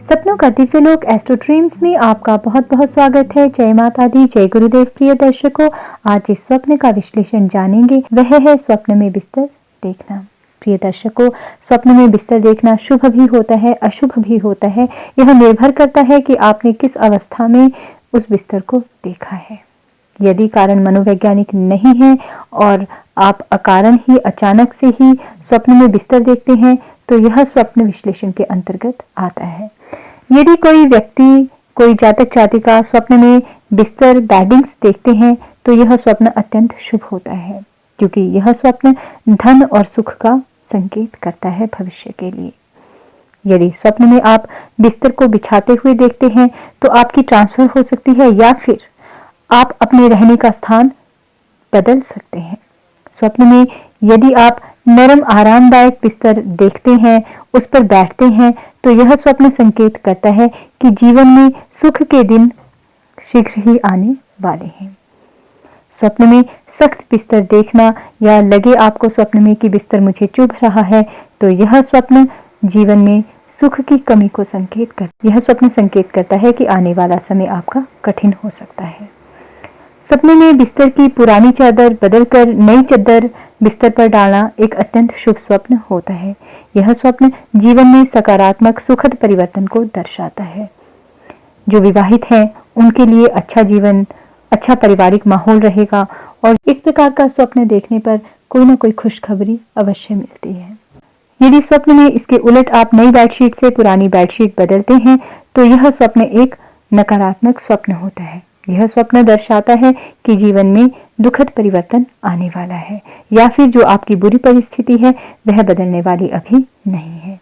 सपनों का दिव्य लोक एस्ट्रो ड्रीम्स में आपका बहुत बहुत स्वागत है। जय माता दी, जय गुरुदेव। प्रिय दर्शकों, आज इस स्वप्न का विश्लेषण जानेंगे, वह है स्वप्न में बिस्तर देखना। प्रिय दर्शकों, स्वप्न में बिस्तर देखना शुभ भी होता है, अशुभ भी होता है। यह निर्भर करता है कि आपने किस अवस्था में उस बिस्तर को देखा है। यदि कारण मनोवैज्ञानिक नहीं है और आप अकारण ही अचानक से ही स्वप्न में बिस्तर देखते हैं, तो यह स्वप्न विश्लेषण के अंतर्गत आता है। यदि कोई व्यक्ति, कोई जातक जातिका स्वप्न में बिस्तर बैडिंग्स देखते हैं, तो यह स्वप्न अत्यंत शुभ होता है, क्योंकि यह स्वप्न धन और सुख का संकेत करता है भविष्य के लिए। यदि स्वप्न में आप बिस्तर को बिछाते हुए देखते हैं, तो आपकी ट्रांसफर हो सकती है या फिर आप अपने रहने का स्थान बदल सकते हैं। स्वप्न में यदि आप नरम आरामदायक बिस्तर देखते हैं, उस पर बैठते हैं, तो यह स्वप्न संकेत करता है कि जीवन में सुख के दिन शीघ्र ही आने वाले हैं। स्वप्न में सख्त बिस्तर देखना या लगे आपको स्वप्न में कि बिस्तर मुझे चुभ रहा है, तो यह स्वप्न जीवन में सुख की कमी को यह स्वप्न संकेत करता है कि आने वाला समय आपका कठिन हो सकता है। सपने में बिस्तर की पुरानी चादर बदलकर नई चादर बिस्तर पर डालना एक अत्यंत शुभ स्वप्न होता है। यह स्वप्न जीवन में सकारात्मक सुखद परिवर्तन को दर्शाता है। जो विवाहित हैं, उनके लिए अच्छा जीवन, अच्छा पारिवारिक माहौल रहेगा और इस प्रकार का स्वप्न देखने पर कोई ना कोई खुशखबरी अवश्य मिलती है। यदि स्वप्न में इसके उलट आप नई बेडशीट से पुरानी बेडशीट बदलते हैं, तो यह स्वप्न एक नकारात्मक स्वप्न होता है। यह स्वप्न दर्शाता है कि जीवन में दुखद परिवर्तन आने वाला है, या फिर जो आपकी बुरी परिस्थिति है वह बदलने वाली अभी नहीं है।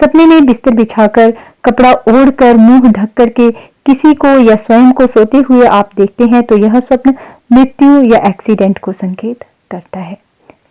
सपने में बिस्तर बिछाकर, कपड़ा ओढ़कर, मुंह ढक करके किसी को या स्वयं को सोते हुए आप देखते हैं, तो यह स्वप्न मृत्यु या एक्सीडेंट को संकेत करता है।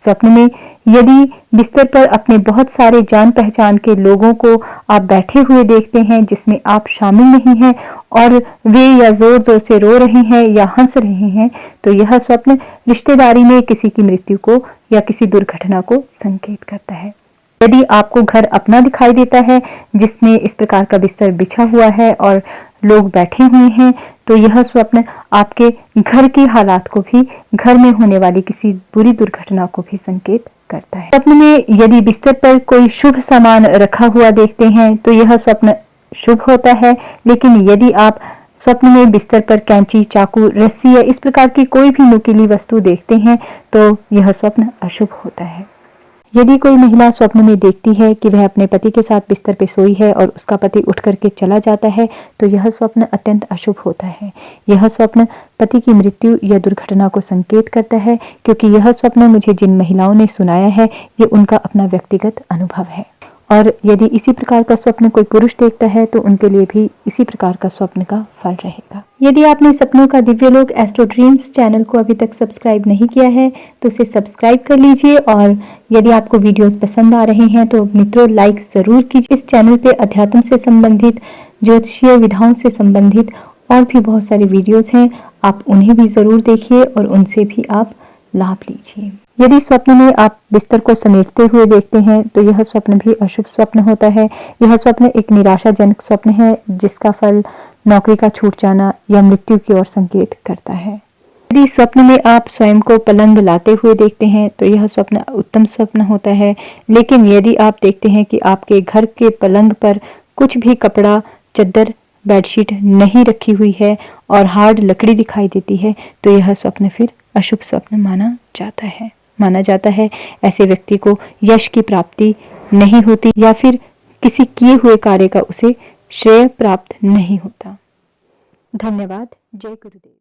स्वप्न में यदि बिस्तर पर अपने बहुत सारे जान पहचान के लोगों को आप बैठे हुए देखते हैं, जिसमें आप शामिल नहीं हैं और वे या जोर जोर से रो रहे हैं या हंस रहे हैं, तो यह स्वप्न रिश्तेदारी में किसी की मृत्यु को या किसी दुर्घटना को संकेत करता है। यदि आपको घर अपना दिखाई देता है, जिसमें इस प्रकार का बिस्तर बिछा हुआ है और लोग बैठे हुए हैं, तो यह स्वप्न आपके घर की हालात को भी, घर में होने वाली किसी बुरी दुर्घटना को भी संकेत करता है। स्वप्न में यदि बिस्तर पर कोई शुभ सामान रखा हुआ देखते हैं, तो यह स्वप्न शुभ होता है। लेकिन यदि आप स्वप्न में बिस्तर पर कैंची, चाकू, रस्सी या इस प्रकार की कोई भी नुकीली वस्तु देखते हैं, तो यह स्वप्न अशुभ होता है। यदि कोई महिला स्वप्न में देखती है कि वह अपने पति के साथ बिस्तर पर सोई है और उसका पति उठ करके चला जाता है, तो यह स्वप्न अत्यंत अशुभ होता है। यह स्वप्न पति की मृत्यु या दुर्घटना को संकेत करता है, क्योंकि यह स्वप्न मुझे जिन महिलाओं ने सुनाया है, ये उनका अपना व्यक्तिगत अनुभव है। और यदि इसी प्रकार का स्वप्न कोई पुरुष देखता है, तो उनके लिए भी इसी प्रकार का स्वप्न का फल रहेगा। यदि आपने सपनों का दिव्य लोक एस्ट्रो ड्रीम्स चैनल को अभी तक सब्सक्राइब नहीं किया है, तो उसे सब्सक्राइब कर लीजिए। और यदि आपको वीडियोस पसंद आ रहे हैं, तो मित्रों लाइक जरूर कीजिए। इस चैनल पे अध्यात्म से संबंधित, ज्योतिषीय विधाओं से संबंधित और भी बहुत सारे वीडियोस हैं, आप उन्हें भी जरूर देखिए और उनसे भी आप लाभ लीजिए। यदि स्वप्न में आप बिस्तर को समेटते हुए देखते हैं, तो यह स्वप्न भी अशुभ स्वप्न होता है। यह स्वप्न एक निराशाजनक स्वप्न है, जिसका फल नौकरी का छूट जाना या मृत्यु की ओर संकेत करता है। यदि स्वप्न में आप स्वयं को पलंग लाते हुए देखते हैं, तो यह स्वप्न उत्तम स्वप्न होता है। लेकिन यदि आप देखते हैं कि आपके घर के पलंग पर कुछ भी कपड़ा, चद्दर, बेडशीट नहीं रखी हुई है और हार्ड लकड़ी दिखाई देती है, तो यह स्वप्न फिर अशुभ स्वप्न माना जाता है। ऐसे व्यक्ति को यश की प्राप्ति नहीं होती या फिर किसी किए हुए कार्य का उसे श्रेय प्राप्त नहीं होता। धन्यवाद। जय गुरुदेव।